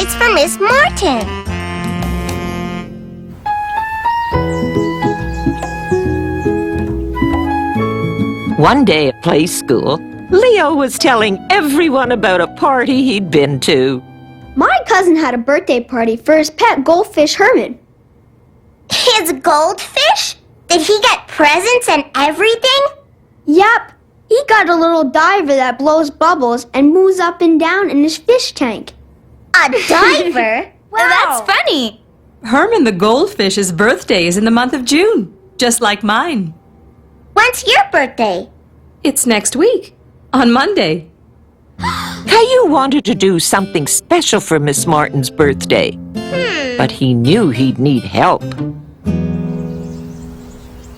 surprise for Miss Martin. One day at playschool, Leo was telling everyone about a party he'd been to. My cousin had a birthday party for his pet goldfish, Herman. His goldfish? Did he get presents and everything? Yep, he got a little diver that blows bubbles and moves up and down in his fish tank. A diver? Wow. That's funny. Herman the goldfish's birthday is in the month of June, just like mine. When's your birthday? It's next week, on Monday. Caillou wanted to do something special for Miss Martin's birthday, but he knew he'd need help.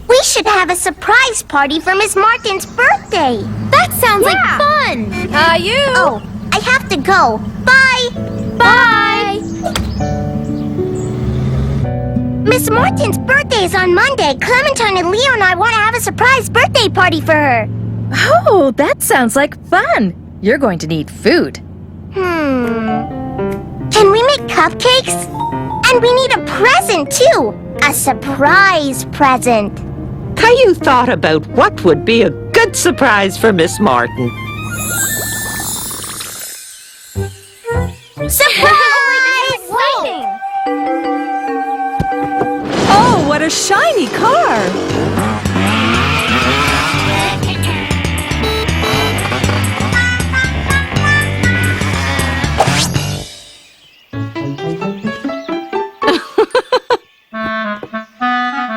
We should have a surprise party for Miss Martin's birthday. That sounds like fun. Caillou. Oh, I have to go. Bye. Bye. Miss Martin's birthday is on Monday. Clementine and Leo and I want to have a surprise birthday party for her. Oh, that sounds like fun. You're going to need food. Can we make cupcakes? And we need a present, too. A surprise present. Caillou thought about what would be a good surprise for Miss Martin. Surprise! Exciting! Oh, what a shiny car!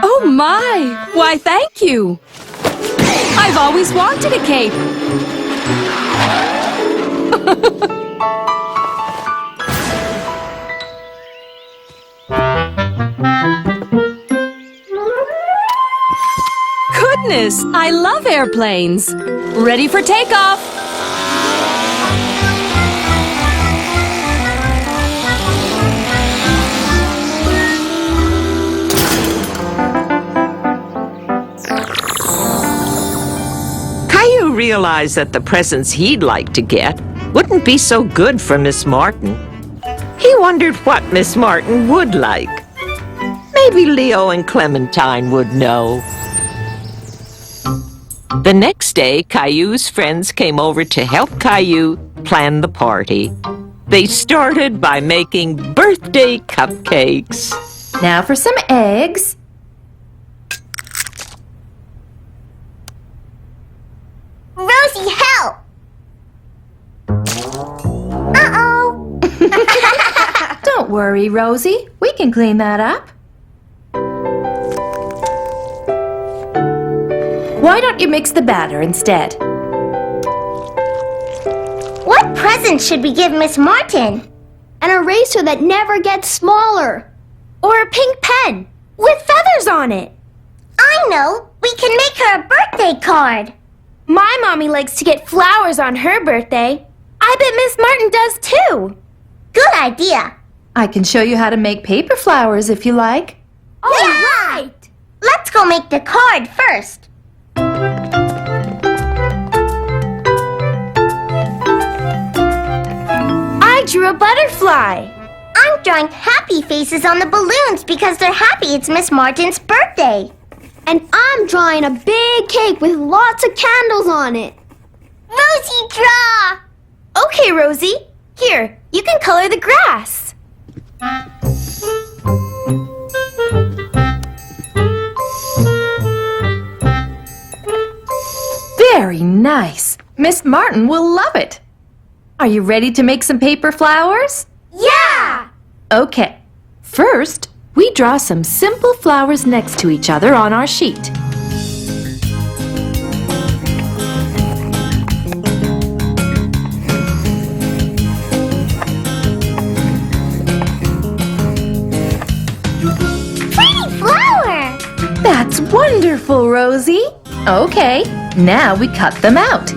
Oh my! Why, thank you! I've always wanted a cape! Goodness, I love airplanes! Ready for takeoff! Caillou realized that the presents he'd like to get wouldn't be so good for Miss Martin. He wondered what Miss Martin would like. Maybe Leo and Clementine would know. The next day, Caillou's friends came over to help Caillou plan the party. They started by making birthday cupcakes. Now for some eggs. Rosie, help! Uh-oh! Don't worry, Rosie. We can clean that up. Why don't you mix the batter instead? What present should we give Miss Martin? An eraser that never gets smaller. Or a pink pen with feathers on it. I know! We can make her a birthday card! My mommy likes to get flowers on her birthday. I bet Miss Martin does too. Good idea! I can show you how to make paper flowers if you like. All right! Let's go make the card first. I drew a butterfly. I'm drawing happy faces on the balloons because they're happy it's Miss Martin's birthday. And I'm drawing a big cake with lots of candles on it. Rosie, draw! Okay, Rosie. Here, you can color the grass. Very nice. Miss Martin will love it. Are you ready to make some paper flowers? Yeah! Okay. First, we draw some simple flowers next to each other on our sheet. Pretty flower! That's wonderful, Rosie. Okay, now we cut them out.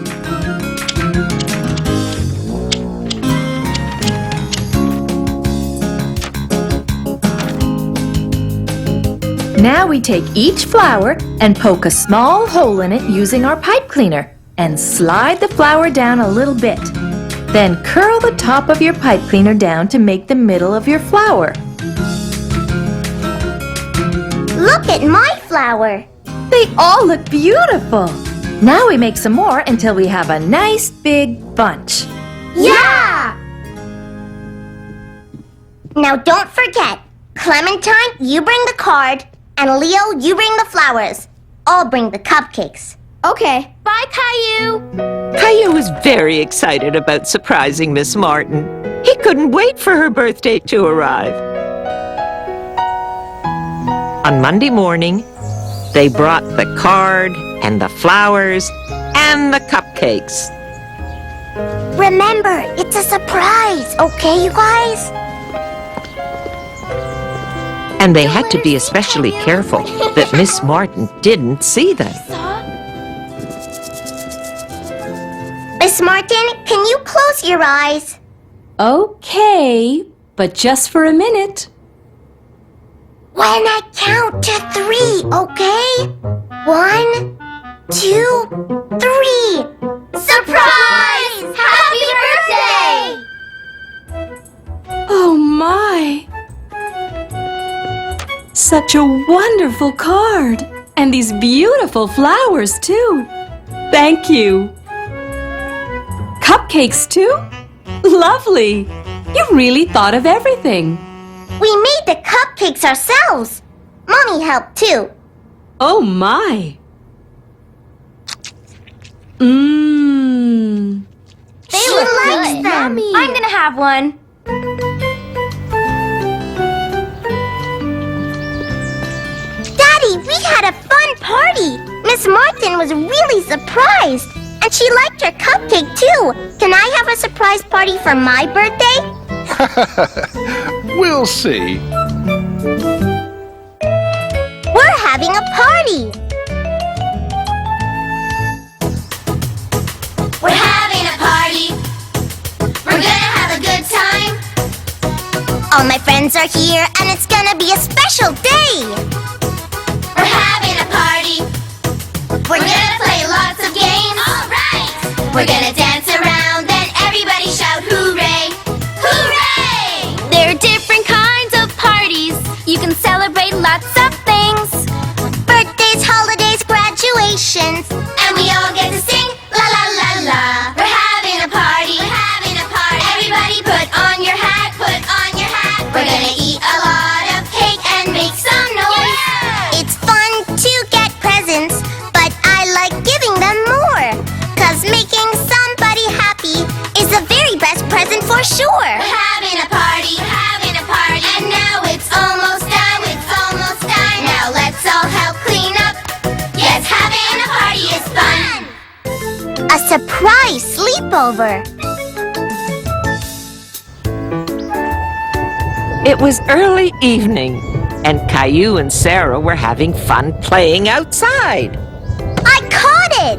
Now we take each flower and poke a small hole in it using our pipe cleaner and slide the flower down a little bit. Then curl the top of your pipe cleaner down to make the middle of your flower. Look at my flower. They all look beautiful. Now we make some more until we have a nice big bunch. Yeah! Now don't forget, Clementine, you bring the card, and Leo, you bring the flowers. I'll bring the cupcakes. Okay. Bye, Caillou! Caillou was very excited about surprising Miss Martin. He couldn't wait for her birthday to arrive. On Monday morning, they brought the card and the flowers and the cupcakes. Remember, it's a surprise, okay, you guys? And they had to be especially careful that Miss Martin didn't see them. Miss Martin, can you close your eyes? Okay, but just for a minute. When I count to 3, okay? 1, 2, 3. Surprise! Happy birthday! Oh my! Such a wonderful card! And these beautiful flowers, too! Thank you! Cupcakes, too? Lovely! You really thought of everything! We made the cupcakes ourselves. Mommy helped too. Oh my! Mmm! She likes them. I'm gonna have one. Daddy, we had a fun party. Miss Martin was really surprised. And she liked her cupcake too. Can I have a surprise party for my birthday? We'll see. We're having a party. We're having a party. We're gonna have a good time. All my friends are here and it's gonna be a special day. We're having a party. We're gonna play lots of games. All right. We're gonna dance around, then everybody shout hooray. Hooray! There are different kinds of parties. You can celebrate lots of things. Birthdays, holidays, graduations. And we all get to sing la la la la. We're having a party. We're having a party. Everybody put on your hat. Put on your hat. We're gonna eat a lot of cake and make some noise. Yeah! It's fun to get presents, but I like giving them more. 'Cause making somebody happy is the very best present for sure. We're having a party. We're having a party. And now it's almost done. It's almost done. Now let's all help clean up. Yes, having a party is fun. A surprise sleepover. It was early evening, and Caillou and Sarah were having fun playing outside. I caught it!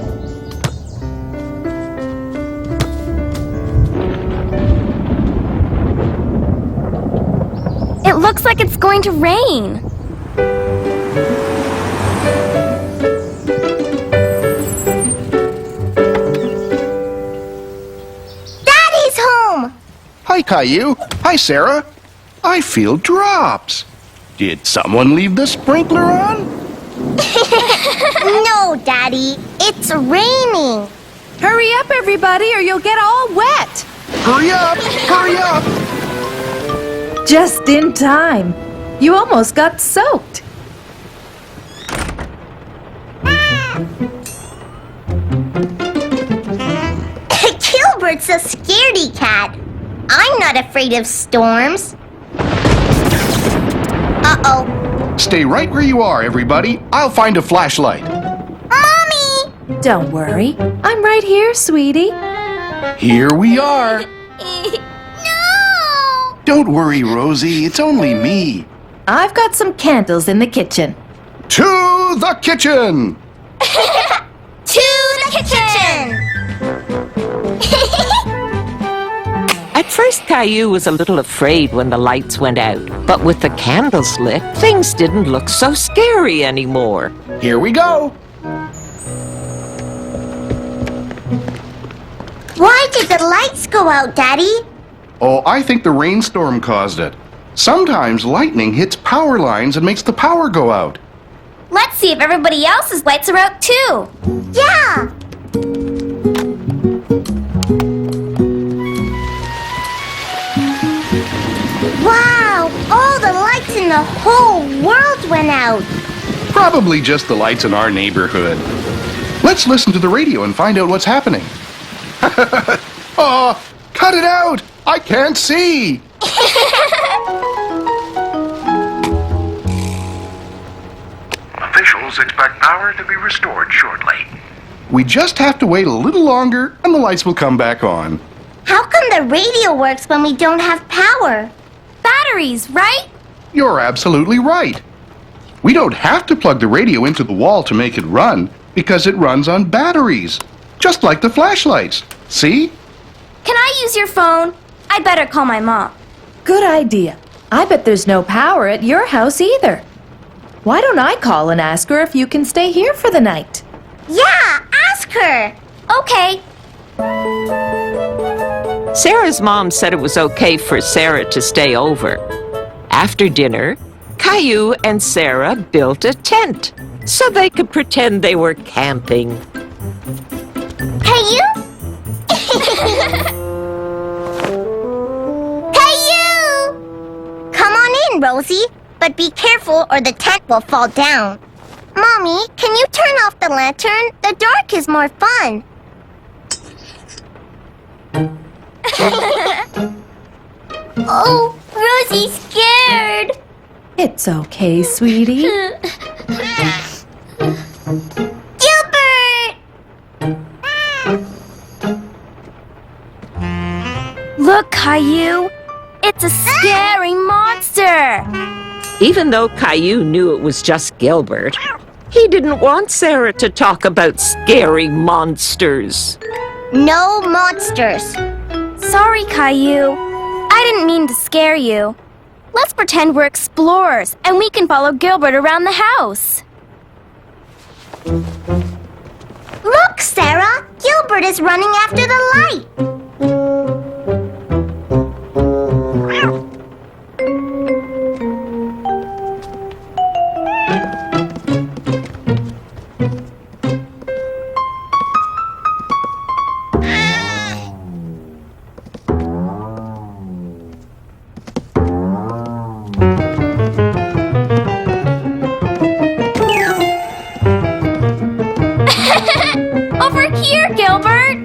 It looks like it's going to rain. Daddy's home! Hi, Caillou. Hi, Sarah. I feel drops. Did someone leave the sprinkler on? No, Daddy. It's raining. Hurry up, everybody, or you'll get all wet. Hurry up! Hurry up! Just in time. You almost got soaked. Gilbert's a scaredy cat. I'm not afraid of storms. Uh-oh. Stay right where you are, everybody. I'll find a flashlight. Mommy! Don't worry. I'm right here, sweetie. Here we are. No! Don't worry, Rosie. It's only me. I've got some candles in the kitchen. To the kitchen! To the kitchen! At first, Caillou was a little afraid when the lights went out, but with the candles lit, things didn't look so scary anymore. Here we go. Why did the lights go out, Daddy? Oh, I think the rainstorm caused it. Sometimes lightning hits power lines and makes the power go out. Let's see if everybody else's lights are out too. Yeah! Wow! All the lights in the whole world went out. Probably just the lights in our neighborhood. Let's listen to the radio and find out what's happening. Oh, cut it out! I can't see! Officials expect power to be restored shortly. We just have to wait a little longer and the lights will come back on. How come the radio works when we don't have power? Batteries, right? You're absolutely right. We don't have to plug the radio into the wall to make it run because it runs on batteries, just like the flashlights. See? Can I use your phone? I better call my mom. Good idea. I bet there's no power at your house either. Why don't I call and ask her if you can stay here for the night? Yeah, ask her. Okay. Sarah's mom said it was okay for Sarah to stay over. After dinner, Caillou and Sarah built a tent so they could pretend they were camping. Caillou? Caillou! Come on in, Rosie. But be careful or the tent will fall down. Mommy, can you turn off the lantern? The dark is more fun. Oh, Rosie's scared. It's okay, sweetie. Gilbert! Look, Caillou. It's a scary monster. Even though Caillou knew it was just Gilbert, he didn't want Sarah to talk about scary monsters. No monsters. Sorry, Caillou. I didn't mean to scare you. Let's pretend we're explorers and we can follow Gilbert around the house. Look, Sarah! Gilbert is running after the light. Over here, Gilbert!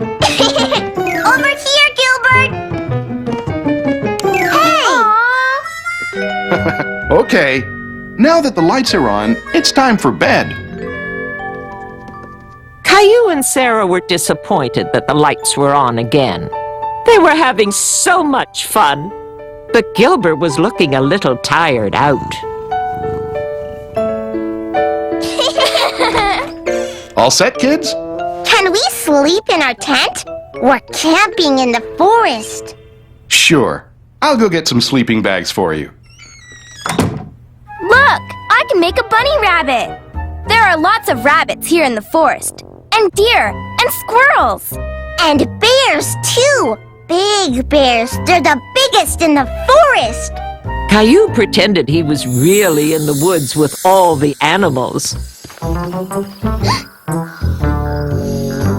Over here, Gilbert! Hey! Okay, now that the lights are on, it's time for bed. Caillou and Sarah were disappointed that the lights were on again. They were having so much fun, but Gilbert was looking a little tired out. All set, kids? Can we sleep in our tent? We're camping in the forest. Sure. I'll go get some sleeping bags for you. Look, I can make a bunny rabbit. There are lots of rabbits here in the forest, and deer, and squirrels. And bears, too. Big bears. They're the biggest in the forest. Caillou pretended he was really in the woods with all the animals.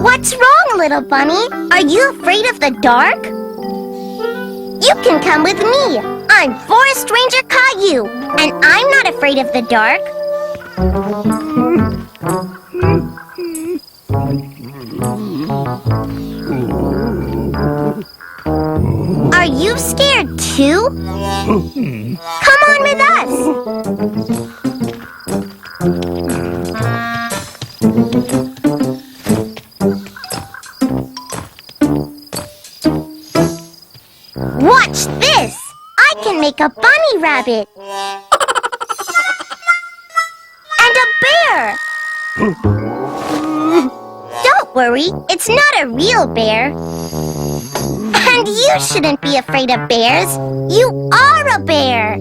What's wrong, little bunny? Are you afraid of the dark? You can come with me. I'm Forest Ranger Caillou, and I'm not afraid of the dark. Are you scared too? Come on with us. Watch this! I can make a bunny rabbit. And a bear. Don't worry, it's not a real bear. And you shouldn't be afraid of bears. You are a bear.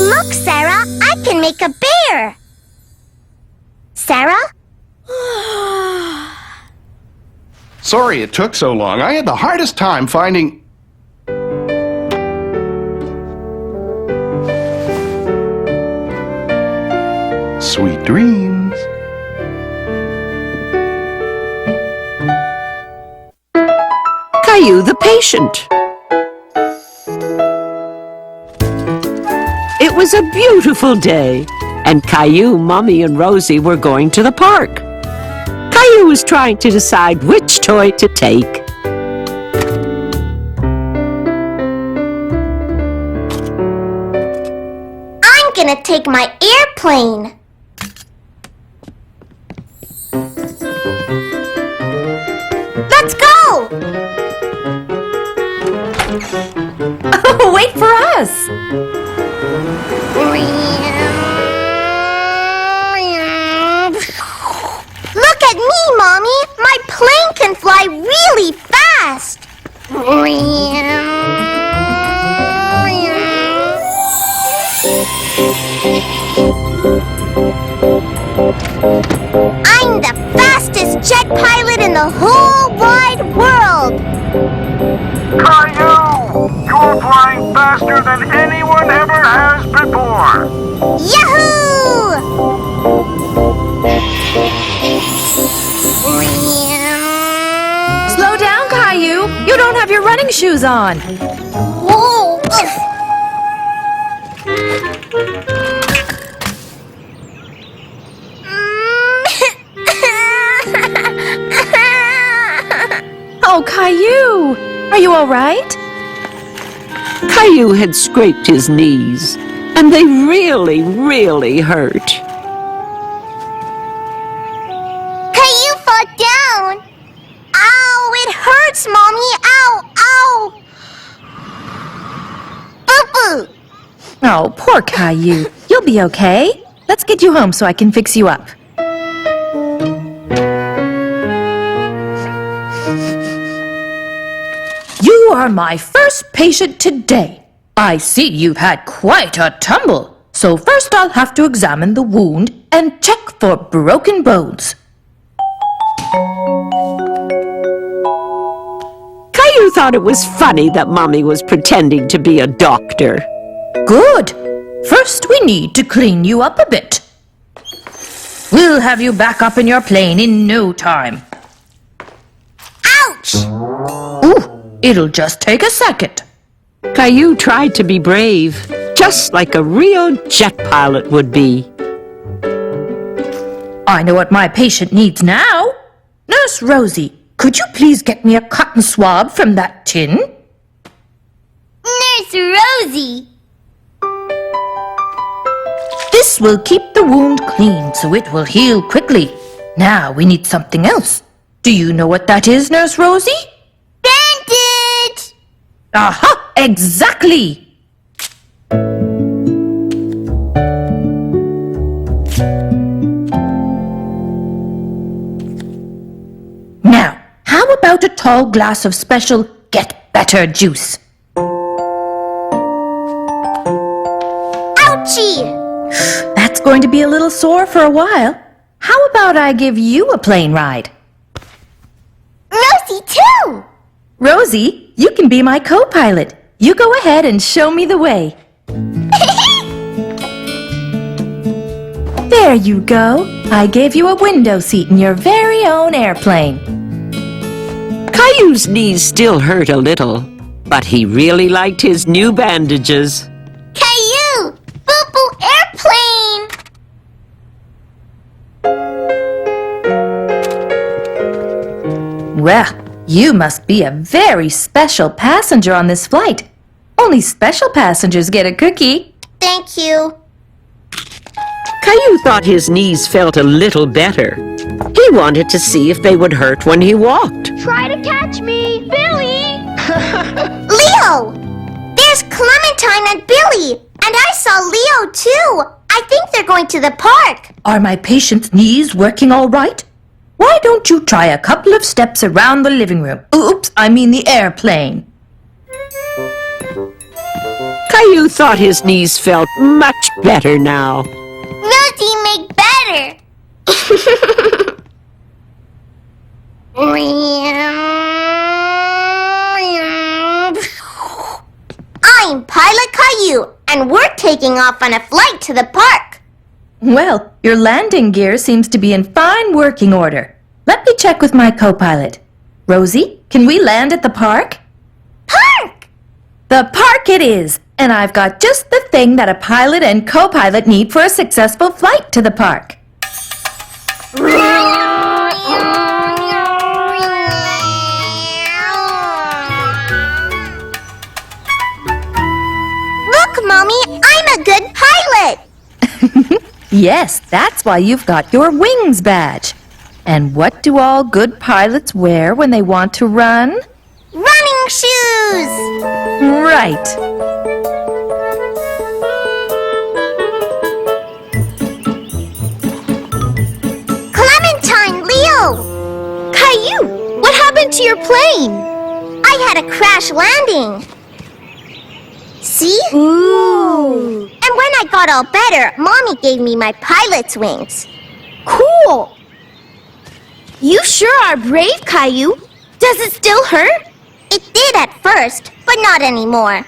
Look, Sarah, I can make a bear. Sarah? Sorry it took so long. I had the hardest time finding... Sweet dreams. Caillou the patient. It was a beautiful day, and Caillou, Mommy, and Rosie were going to the park. Caillou was trying to decide which toy to take. I'm gonna take my airplane. Let's go! Oh, wait for us! Look at me, Mommy! My plane can fly really fast! I'm the fastest jet pilot in the whole wide world! Caillou! You're flying faster than anyone ever has before! Yahoo! Slow down, Caillou! You don't have your running shoes on! Whoa! Oh, Caillou! Are you all right? Caillou had scraped his knees, and they really, really hurt. Caillou fell down! Ow! It hurts, Mommy! Ow! Ow! Boo-boo! Oh, poor Caillou. You'll be okay. Let's get you home so I can fix you up. You are my first patient today. I see you've had quite a tumble. So first I'll have to examine the wound and check for broken bones. Caillou thought it was funny that Mommy was pretending to be a doctor. Good. First we need to clean you up a bit. We'll have you back up in your plane in no time. Ouch! Ooh, it'll just take a second. Caillou tried to be brave, just like a real jet pilot would be. I know what my patient needs now. Nurse Rosie, could you please get me a cotton swab from that tin? Nurse Rosie! This will keep the wound clean so it will heal quickly. Now we need something else. Do you know what that is, Nurse Rosie? Bandage! Aha! Exactly! Now, how about a tall glass of special Get Better juice? Ouchie! That's going to be a little sore for a while. How about I give you a plane ride? Rosie, too! Rosie, you can be my co-pilot. You go ahead and show me the way. There you go. I gave you a window seat in your very own airplane. Caillou's knees still hurt a little, but he really liked his new bandages. Caillou! Boo-boo airplane! Well, you must be a very special passenger on this flight. Only special passengers get a cookie. Thank you. Caillou thought his knees felt a little better. He wanted to see if they would hurt when he walked. Try to catch me, Billy! Leo! There's Clementine and Billy! And I saw Leo, too! I think they're going to the park. Are my patient's knees working all right? Why don't you try a couple of steps around the living room? Oops, I mean the airplane. Caillou thought his knees felt much better now. Rosie, make better! I'm Pilot Caillou, and we're taking off on a flight to the park. Well, your landing gear seems to be in fine working order. Let me check with my co-pilot. Rosie, can we land at the park? Park! The park it is! And I've got just the thing that a pilot and co-pilot need for a successful flight to the park. Look, Mommy, I'm a good pilot. Yes, that's why you've got your wings badge. And what do all good pilots wear when they want to run? Running shoes. Right. Clementine, Leo. Caillou, what happened to your plane? I had a crash landing. See? Ooh. And when I got all better, Mommy gave me my pilot's wings. Cool. You sure are brave, Caillou. Does it still hurt? It did at first, but not anymore.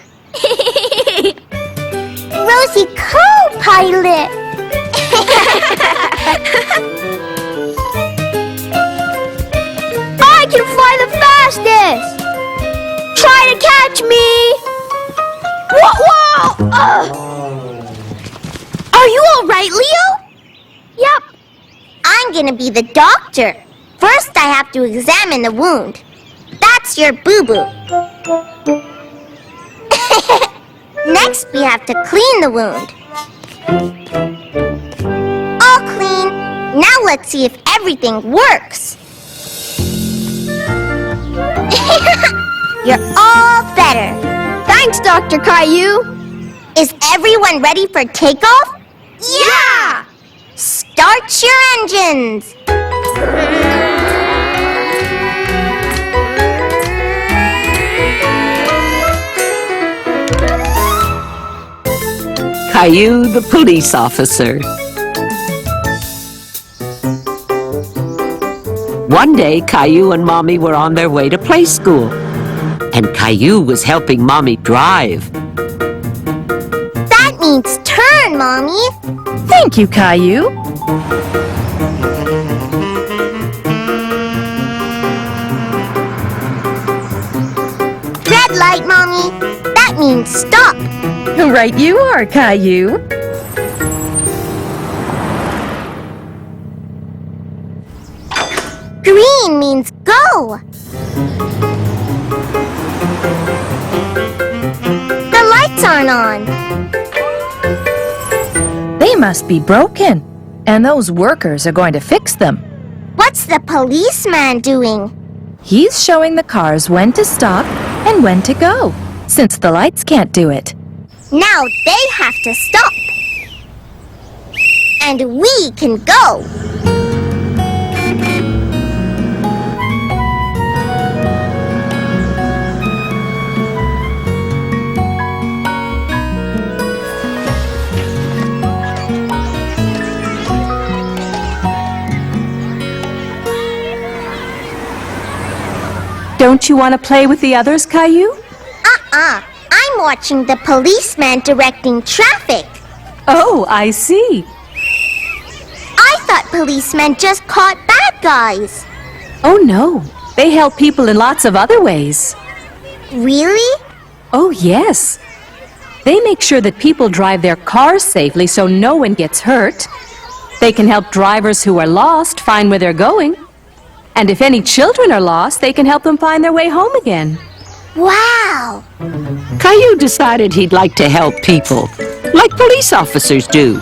Rosie co-pilot. I can fly the fastest. Try to catch me. Whoa! Are you all right, Leo? Yep. I'm gonna be the doctor. First, I have to examine the wound. That's your boo-boo. Next, we have to clean the wound. All clean. Now let's see if everything works. You're all better. Thanks, Dr. Caillou. Is everyone ready for takeoff? Yeah! Start your engines! Caillou, the police officer. One day, Caillou and Mommy were on their way to playschool. And Caillou was helping Mommy drive. That means turn, Mommy. Thank you, Caillou. Red light, Mommy. That means stop. Right you are, Caillou. Green means go. The lights aren't on. They must be broken. And those workers are going to fix them. What's the policeman doing? He's showing the cars when to stop and when to go, since the lights can't do it. Now they have to stop. And we can go. Don't you want to play with the others, Caillou? I'm watching the policeman directing traffic. Oh, I see. I thought policemen just caught bad guys. Oh, no. They help people in lots of other ways. Really? Oh, yes. They make sure that people drive their cars safely so no one gets hurt. They can help drivers who are lost find where they're going. And if any children are lost, they can help them find their way home again. Wow. Caillou decided he'd like to help people, like police officers do.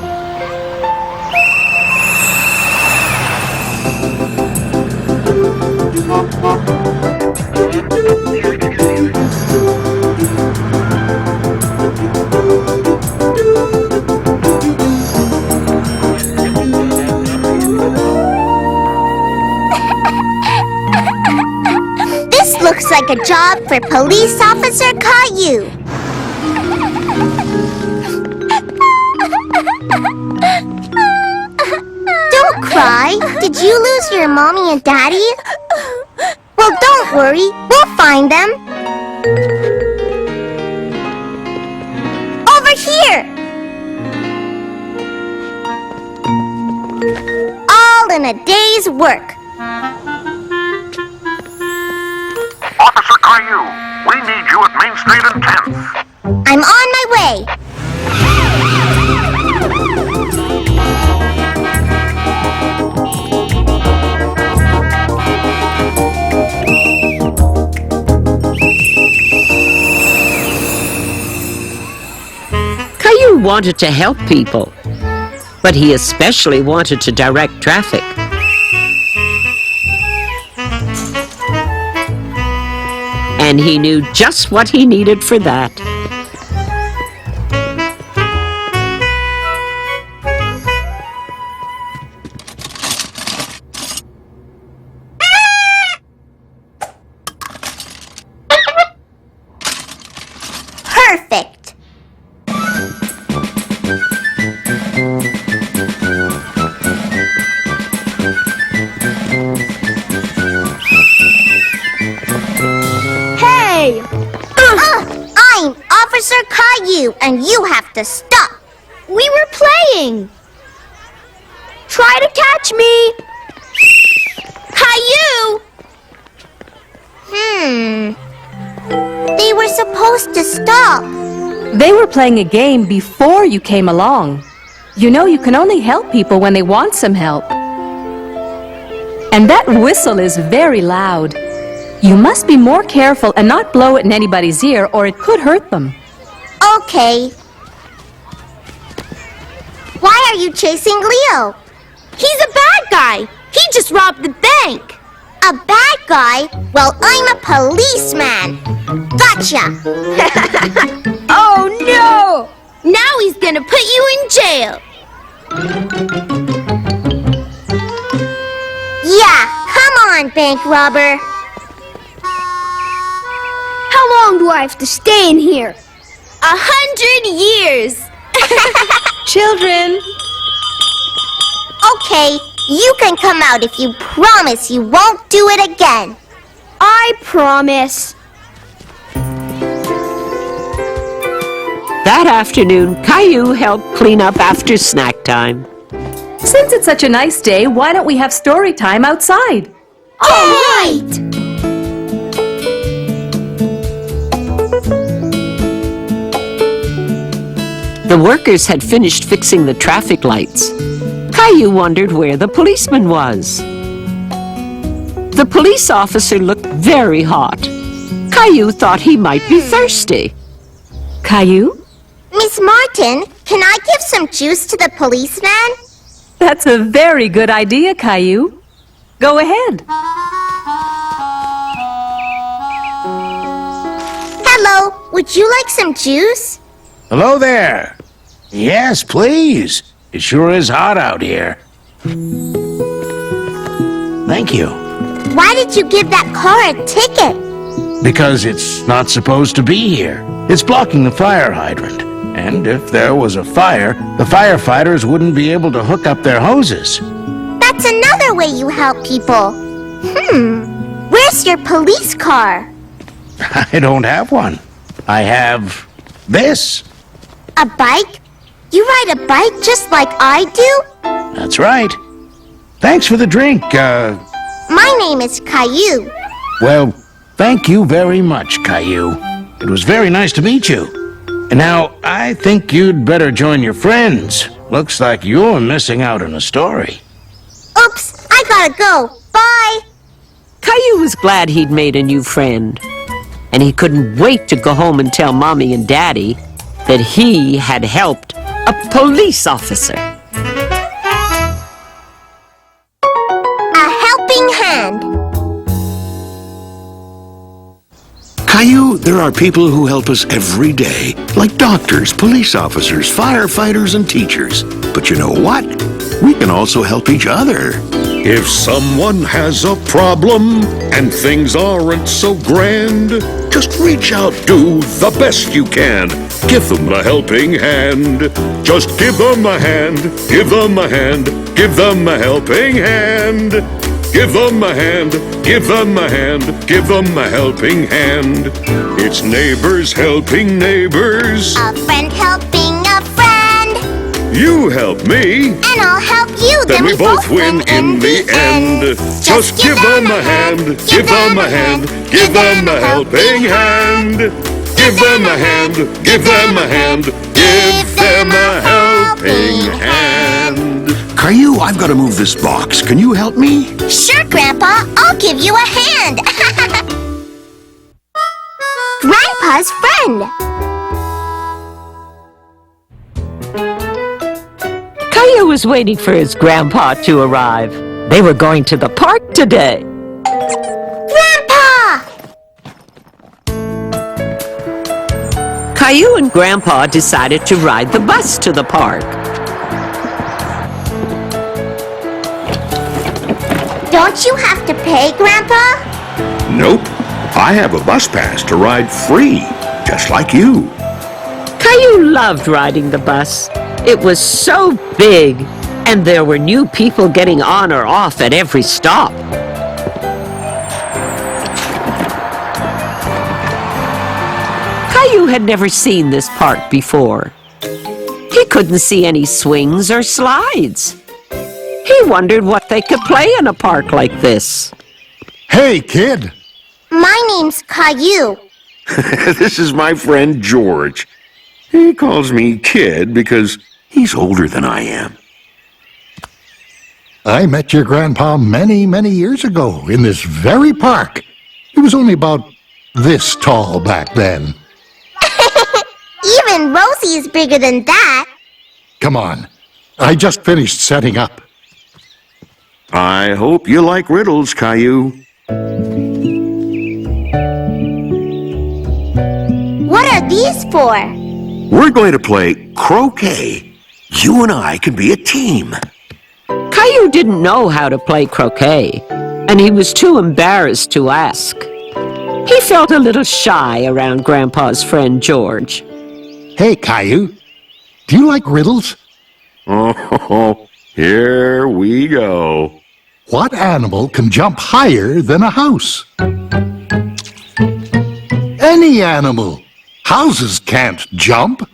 This looks like a job for Police Officer Caillou. Don't cry. Did you lose your mommy and daddy? Well, don't worry. We'll find them. in a day's work. Officer Caillou, we need you at Main Street and 10th. I'm on my way. Caillou wanted to help people, but he especially wanted to direct traffic. And he knew just what he needed for that. Perfect. Hey! I'm Officer Caillou, and you have to stop. We were playing. Try to catch me. Caillou! They were supposed to stop. They were playing a game before you came along. You know you can only help people when they want some help. And that whistle is very loud. You must be more careful and not blow it in anybody's ear or it could hurt them. Okay. Why are you chasing Leo? He's a bad guy. He just robbed the bank. A bad guy? Well, I'm a policeman. Gotcha. Oh no! Now he's gonna put you in jail. Yeah, come on, bank robber. How long do I have to stay in here? 100 years. Children! Okay, you can come out if you promise you won't do it again. I promise. That afternoon, Caillou helped clean up after snack time. Since it's such a nice day, why don't we have story time outside? All right. The workers had finished fixing the traffic lights. Caillou wondered where the policeman was. The police officer looked very hot. Caillou thought he might be thirsty. Caillou? Miss Martin, can I give some juice to the policeman? That's a very good idea, Caillou. Go ahead. Hello, would you like some juice? Hello there. Yes, please. It sure is hot out here. Thank you. Why did you give that car a ticket? Because it's not supposed to be here. It's blocking the fire hydrant. And if there was a fire, the firefighters wouldn't be able to hook up their hoses. That's another way you help people. Where's your police car? I don't have one. I have this. A bike? You ride a bike just like I do? That's right. Thanks for the drink. My name is Caillou. Well, thank you very much, Caillou. It was very nice to meet you. And now, I think you'd better join your friends. Looks like you're missing out on a story. Oops, I gotta go. Bye. Caillou was glad he'd made a new friend. And he couldn't wait to go home and tell Mommy and Daddy that he had helped a police officer. A helping hand. Caillou, there are people who help us every day, like doctors, police officers, firefighters, and teachers. But you know what? We can also help each other. If someone has a problem and things aren't so grand, just reach out, do the best you can. Give them a helping hand. Just give them a hand, give them a hand, give them a helping hand. Give them a hand, give them a hand, give them a helping hand. It's neighbors helping neighbors. A friend helping a friend. You help me. And I'll help you. Then we both win in the end. Just give them a hand. Give them a hand. Give them a helping hand. Give them a hand. Give them a hand. Give them a helping hand. Caillou, I've got to move this box. Can you help me? Sure, Grandpa. I'll give you a hand. Grandpa's friend. Caillou was waiting for his grandpa to arrive. They were going to the park today. Grandpa! Caillou and Grandpa decided to ride the bus to the park. Don't you have to pay, Grandpa? Nope. I have a bus pass to ride free, just like you. Caillou loved riding the bus. It was so big, and there were new people getting on or off at every stop. Caillou had never seen this park before. He couldn't see any swings or slides. He wondered what they could play in a park like this. Hey, kid. My name's Caillou. This is my friend George. He calls me Kid because he's older than I am. I met your grandpa many, many years ago in this very park. He was only about this tall back then. Even Rosie's bigger than that. Come on. I just finished setting up. I hope you like riddles, Caillou. What are these for? We're going to play croquet. You and I can be a team. Caillou didn't know how to play croquet, and he was too embarrassed to ask. He felt a little shy around Grandpa's friend George. Hey, Caillou. Do you like riddles? Oh, here we go. What animal can jump higher than a house? Any animal. Houses can't jump.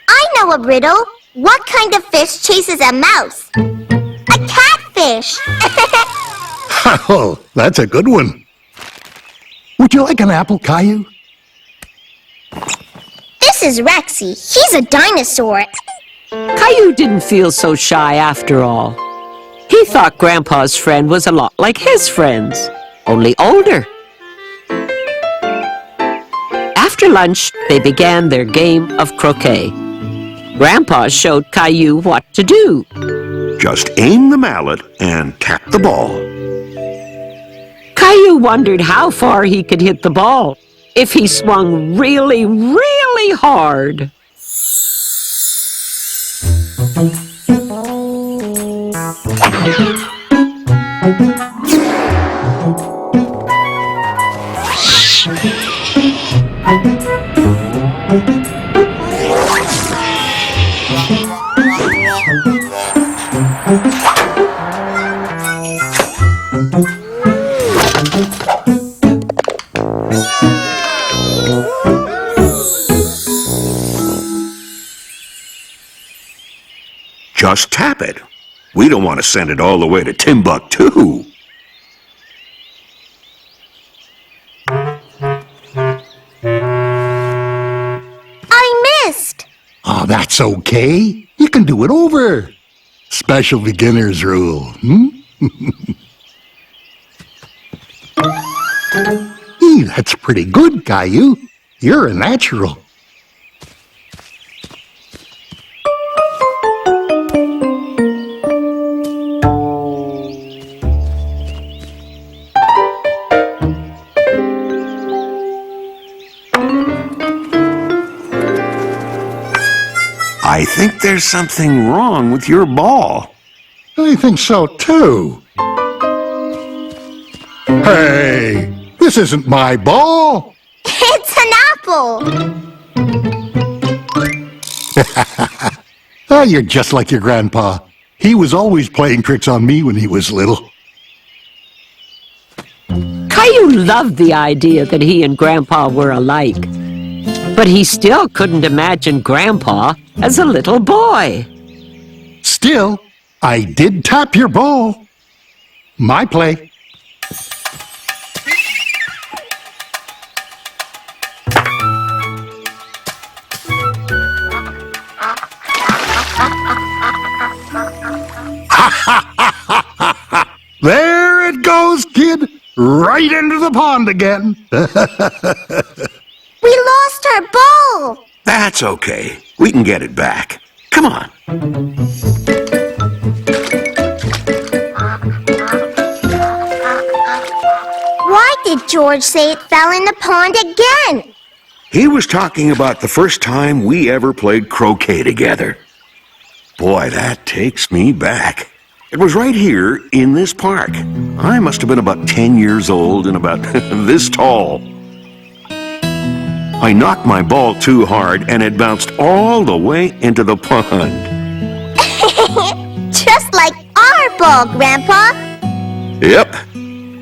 I know a riddle. What kind of fish chases a mouse? A catfish. Oh, that's a good one. Would you like an apple, Caillou? This is Rexy. He's a dinosaur. Caillou didn't feel so shy after all. He thought Grandpa's friend was a lot like his friends, only older. After lunch, they began their game of croquet. Grandpa showed Caillou what to do. Just aim the mallet and tap the ball. Caillou wondered how far he could hit the ball if he swung really, really hard. Just tap it. We don't want to send it all the way to Timbuktu. I missed. Oh, that's okay. You can do it over. Special beginner's rule. That's pretty good, Caillou. You're a natural. I think there's something wrong with your ball. I think so, too. Hey, this isn't my ball. It's an apple. Oh, you're just like your grandpa. He was always playing tricks on me when he was little. Caillou loved the idea that he and Grandpa were alike. But he still couldn't imagine Grandpa as a little boy. Still, I did tap your ball. My play. There it goes, kid. Right into the pond again. We lost our ball! That's okay. We can get it back. Come on. Why did George say it fell in the pond again? He was talking about the first time we ever played croquet together. Boy, that takes me back. It was right here in this park. I must have been about 10 years old and about this tall. I knocked my ball too hard and it bounced all the way into the pond. Just like our ball, Grandpa. Yep.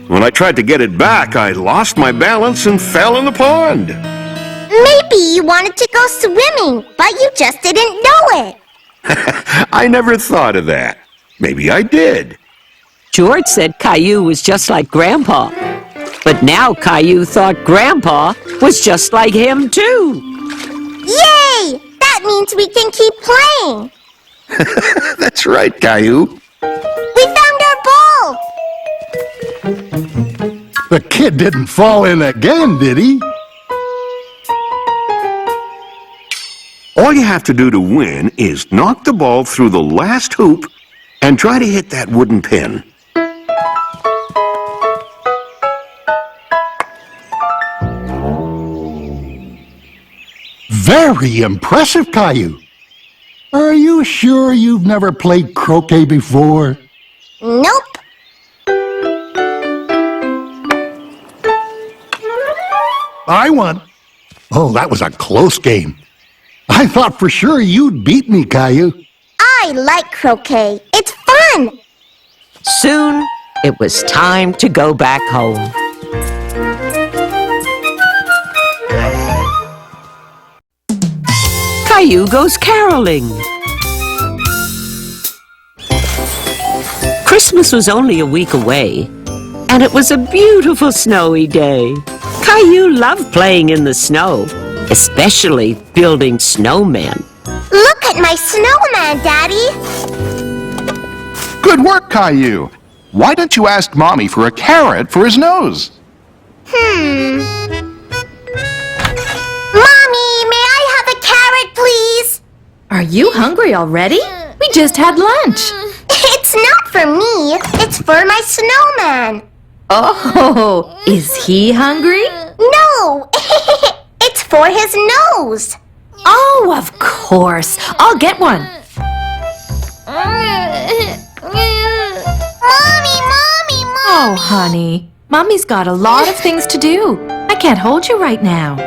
When I tried to get it back, I lost my balance and fell in the pond. Maybe you wanted to go swimming, but you just didn't know it. I never thought of that. Maybe I did. George said Caillou was just like Grandpa. But now Caillou thought Grandpa was just like him, too. Yay! That means we can keep playing. That's right, Caillou. We found our ball! The kid didn't fall in again, did he? All you have to do to win is knock the ball through the last hoop and try to hit that wooden pin. Very impressive, Caillou. Are you sure you've never played croquet before? Nope. I won. Oh, that was a close game. I thought for sure you'd beat me, Caillou. I like croquet. It's fun. Soon, it was time to go back home. Caillou goes caroling. Christmas was only a week away, and it was a beautiful snowy day. Caillou loved playing in the snow, especially building snowmen. Look at my snowman, Daddy. Good work, Caillou. Why don't you ask Mommy for a carrot for his nose? Mommy, may I have a carrot, please? Are you hungry already? We just had lunch. It's not for me. It's for my snowman. Oh, is he hungry? No, it's for his nose. Oh, of course. I'll get one. Mommy. Oh, honey. Mommy's got a lot of things to do. I can't hold you right now.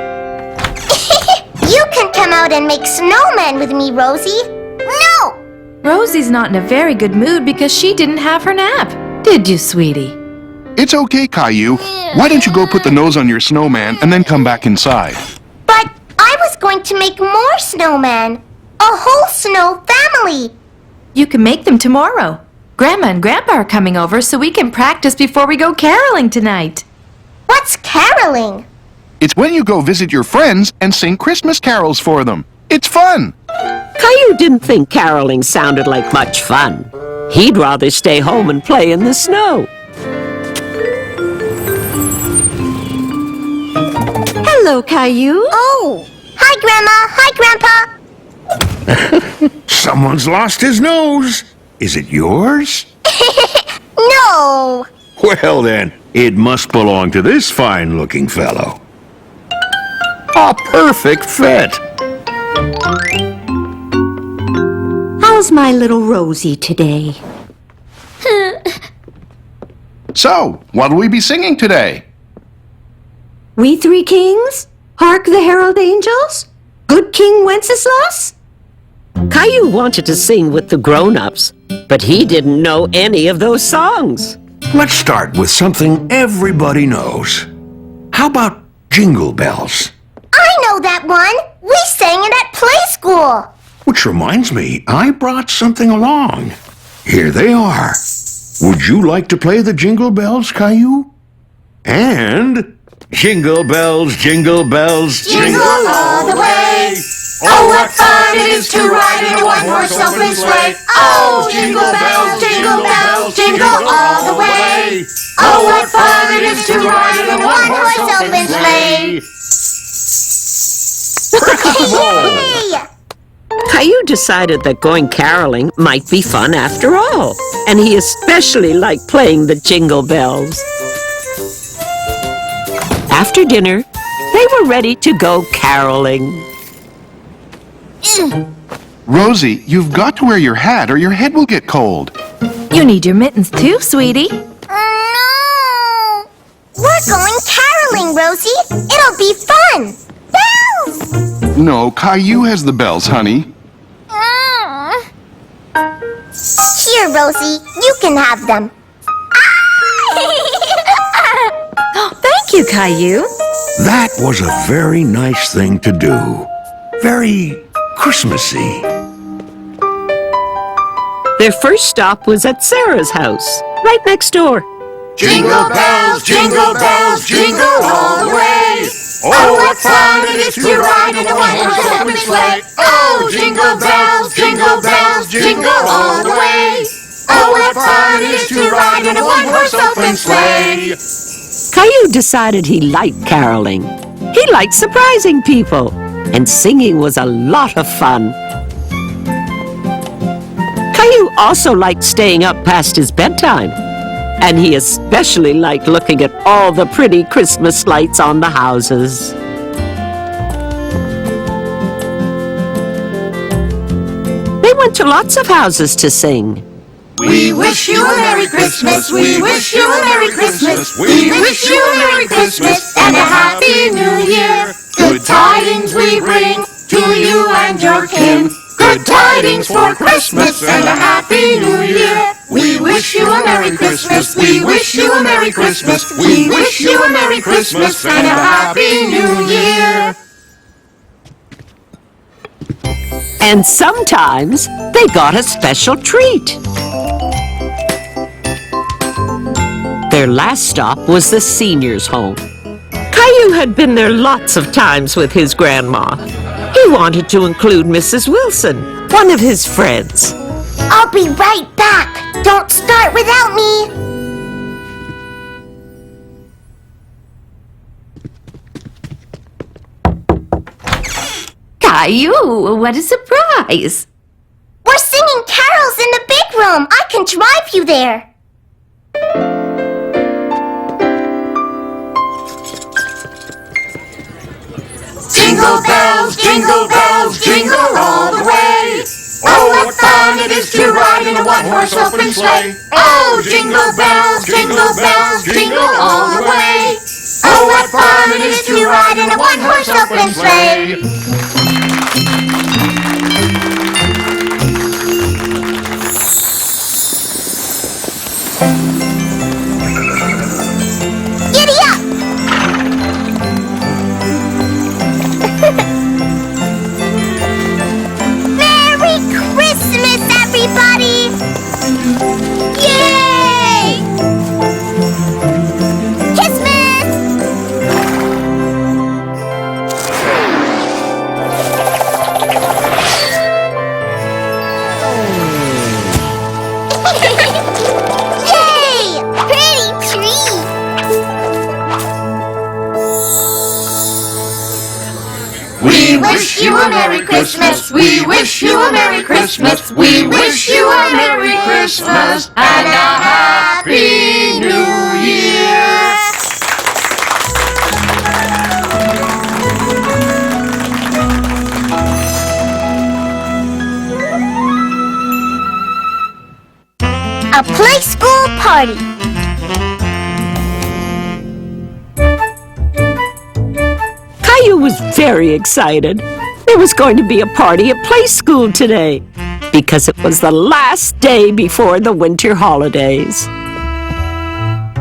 You can come out and make snowmen with me, Rosie. No! Rosie's not in a very good mood because she didn't have her nap. Did you, sweetie? It's okay, Caillou. Why don't you go put the nose on your snowman and then come back inside? But I was going to make more snowmen. A whole snow family. You can make them tomorrow. Grandma and Grandpa are coming over so we can practice before we go caroling tonight. What's caroling? It's when you go visit your friends and sing Christmas carols for them. It's fun. Caillou didn't think caroling sounded like much fun. He'd rather stay home and play in the snow. Hello, Caillou. Oh, hi, Grandma. Hi, Grandpa. Someone's lost his nose. Is it yours? No. Well then, it must belong to this fine-looking fellow. A perfect fit. How's my little Rosie today? So, what'll we be singing today? We three kings? Hark the herald angels? Good King Wenceslas? Caillou wanted to sing with the grown-ups, but he didn't know any of those songs. Let's start with something everybody knows. How about Jingle Bells? I know know that one. We sang it at playschool. Which reminds me, I brought something along. Here they are. Would you like to play the Jingle Bells, Caillou? And Jingle bells, jingle bells, Jingle all the way. Oh, what fun it is to ride in a one-horse open sleigh. Oh, jingle bells, jingle all the way. Oh, what fun it is to ride in a one-horse open sleigh. Yay! Caillou decided that going caroling might be fun after all, and he especially liked playing the jingle bells. After dinner, they were ready to go caroling. Rosie, you've got to wear your hat or your head will get cold. You need your mittens too, sweetie. No! We're going caroling, Rosie. It'll be fun. Bells! No, Caillou has the bells, honey. Here, Rosie. You can have them. Thank you, Caillou. that was a very nice thing to do. Very Christmassy. Their first stop was at Sarah's house, right next door. Jingle bells, jingle all the way. Oh, what fun it is to ride in a one-horse open sleigh. Oh, jingle bells, jingle all the way. Oh, what fun it is to ride in a one-horse open sleigh. Caillou decided he liked caroling. He liked surprising people, and singing was a lot of fun. Caillou also liked staying up past his bedtime, and he especially liked looking at all the pretty Christmas lights on the houses. They went to lots of houses to sing. We wish you a Merry Christmas, we wish you a Merry Christmas, we wish you a Merry Christmas and a Happy New Year. Good tidings we bring to you and your kin. Good tidings for Christmas and a Happy New Year. We wish you a Merry Christmas, we wish you a Merry Christmas, we wish you a Merry Christmas and a Happy New Year. And sometimes they got a special treat. Their last stop was the seniors' home. Caillou had been there lots of times with his grandma. He wanted to include Mrs. Wilson, one of his friends. I'll be right back. Don't start without me. Caillou, what a surprise! We're singing carols in the big room. I can drive you there. Jingle bells, jingle all the way. Oh, what fun it is to ride in a one-horse open sleigh. Oh, jingle bells, jingle all the way. Oh, what fun it is to ride in a one-horse open sleigh. Giddy up! Merry Christmas, everybody! Yay! Christmas! Yay! Pretty tree! We wish you a Merry Christmas, we wish you a Merry Christmas, we wish you a Merry Christmas and a Happy New Year. A playschool party. Caillou was very excited. There was going to be a party at playschool today because it was the last day before the winter holidays.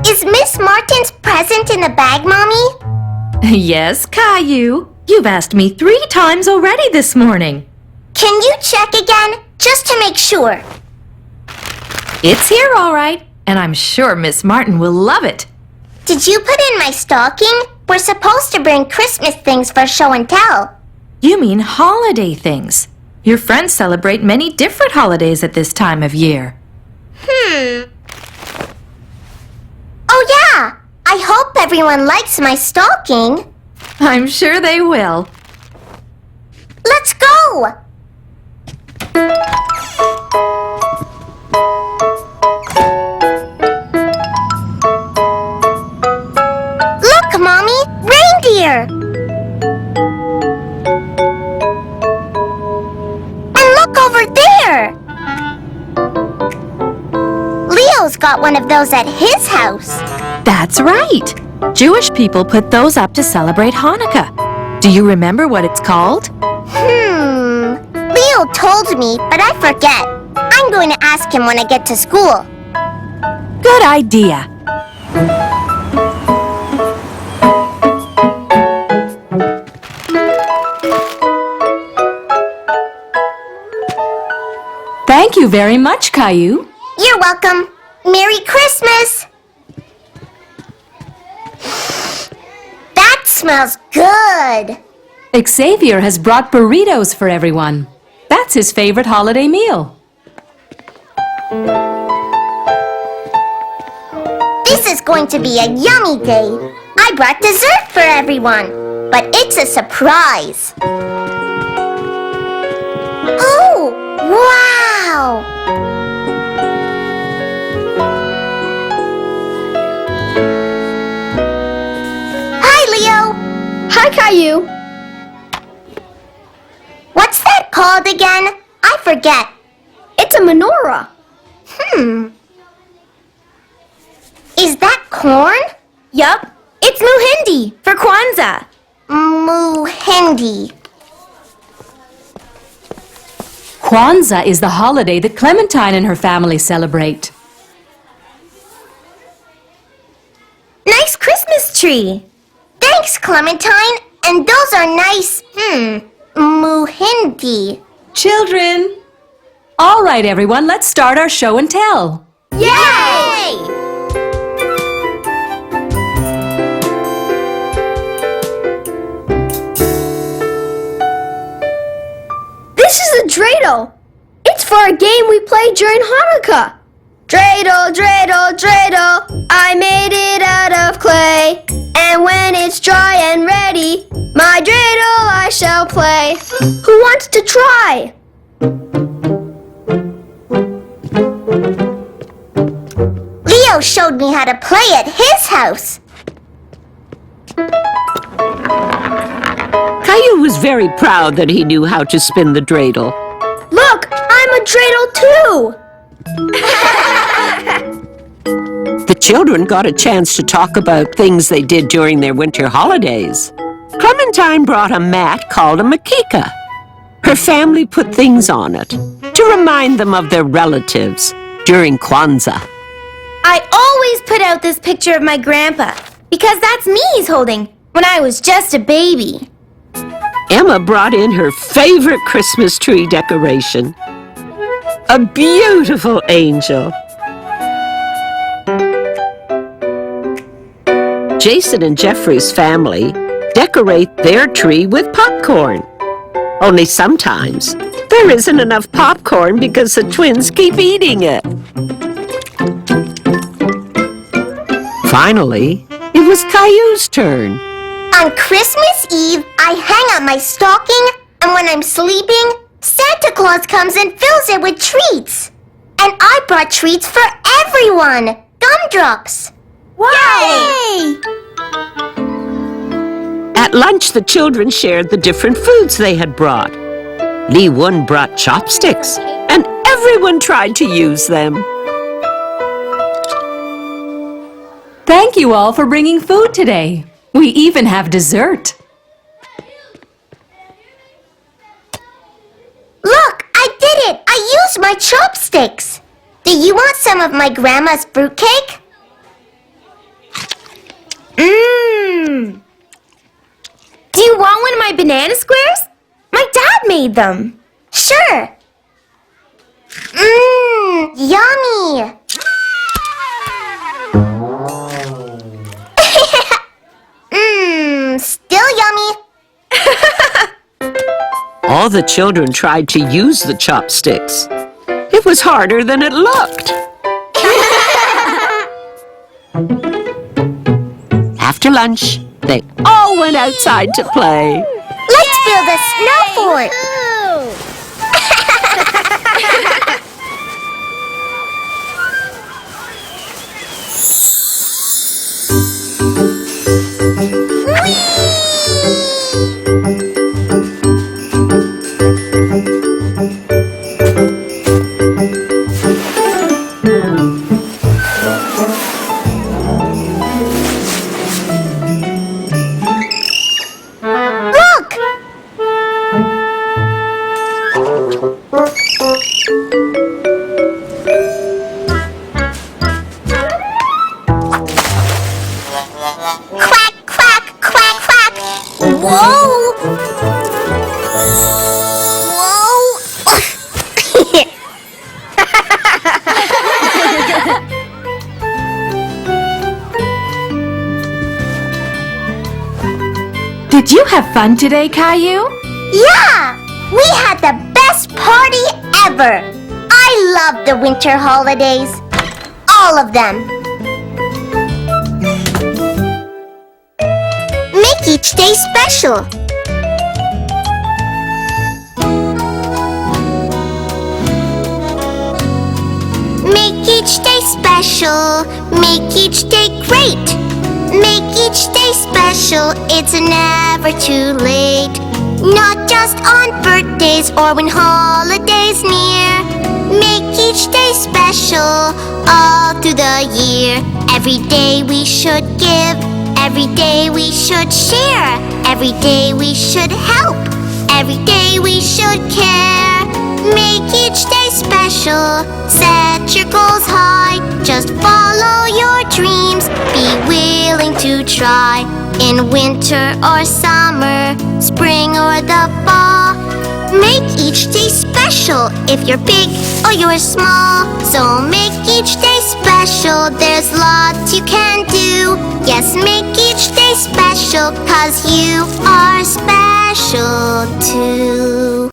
Is Miss Martin's present in the bag, Mommy? Yes, Caillou. You've asked me 3 times already this morning. Can you check again, just to make sure? It's here all right, and I'm sure Miss Martin will love it. Did you put in my stocking? We're supposed to bring Christmas things for show and tell. You mean holiday things. Your friends celebrate many different holidays at this time of year. Oh yeah! I hope everyone likes my stocking. I'm sure they will. Let's go! Look, Mommy! Reindeer! And look over there! Leo's got one of those at his house. That's right. Jewish people put those up to celebrate Hanukkah. Do you remember what it's called? Leo told me, but I forget. I'm going to ask him when I get to school. Good idea. Thank you very much, Caillou. You're welcome. Merry Christmas! That smells good! Xavier has brought burritos for everyone. That's his favorite holiday meal. This is going to be a yummy day. I brought dessert for everyone, but it's a surprise. Oh, wow! Hi, Leo. Hi, Caillou. What's that called again? I forget. It's a menorah. Is that corn? Yup, it's Muhindi for Kwanzaa. Muhindi. Kwanzaa is the holiday that Clementine and her family celebrate. Nice Christmas tree. Thanks, Clementine. And those are nice, Muhindi. Children! All right, everyone, let's start our show and tell. Yay! This is a dreidel. It's for a game we play during Hanukkah. Dreidel, dreidel, dreidel, I made it out of clay. And when it's dry and ready, my dreidel I shall play. Who wants to try? Leo showed me how to play at his house. Caillou was very proud that he knew how to spin the dreidel. Look, I'm a dreidel too. The children got a chance to talk about things they did during their winter holidays. Clementine brought a mat called a makika. Her family put things on it to remind them of their relatives during Kwanzaa. I always put out this picture of my grandpa because that's me he's holding when I was just a baby. Emma brought in her favorite Christmas tree decoration. A beautiful angel. Jason and Jeffrey's family decorate their tree with popcorn. Only sometimes there isn't enough popcorn because the twins keep eating it. Finally, it was Caillou's turn. On Christmas Eve, I hang up my stocking, and when I'm sleeping, Santa Claus comes and fills it with treats. And I brought treats for everyone. Gumdrops. Yay! At lunch, the children shared the different foods they had brought. Lee Wun brought chopsticks, and everyone tried to use them. Thank you all for bringing food today. We even have dessert. Look, I did it! I used my chopsticks! Do you want some of my grandma's fruitcake? Mmm! Do you want one of my banana squares? My dad made them. Sure. Mmm, yummy. Mmm, still yummy. All the children tried to use the chopsticks. It was harder than it looked. After lunch, they all went outside to play. Let's build a snow fort. Look! Quack, quack, quack, quack. Whoa! Whoa! Did you have fun today, Caillou? Yeah! We had the best party ever! I love the winter holidays. All of them. Make each day special. Make each day special. Make each day great. Make each day special. It's never too late. Not just on birthdays or when holidays near. Make each day special all through the year. Every day we should give. Every day we should share. Every day we should help. Every day we should care. Make each day special. Set your goals high. Just follow your dreams. Be willing to try. In winter or summer, spring or the fall. Make each day special if you're big or you're small. So make each day special. There's lots you can do. Yes, make each day special, 'cause you are special too.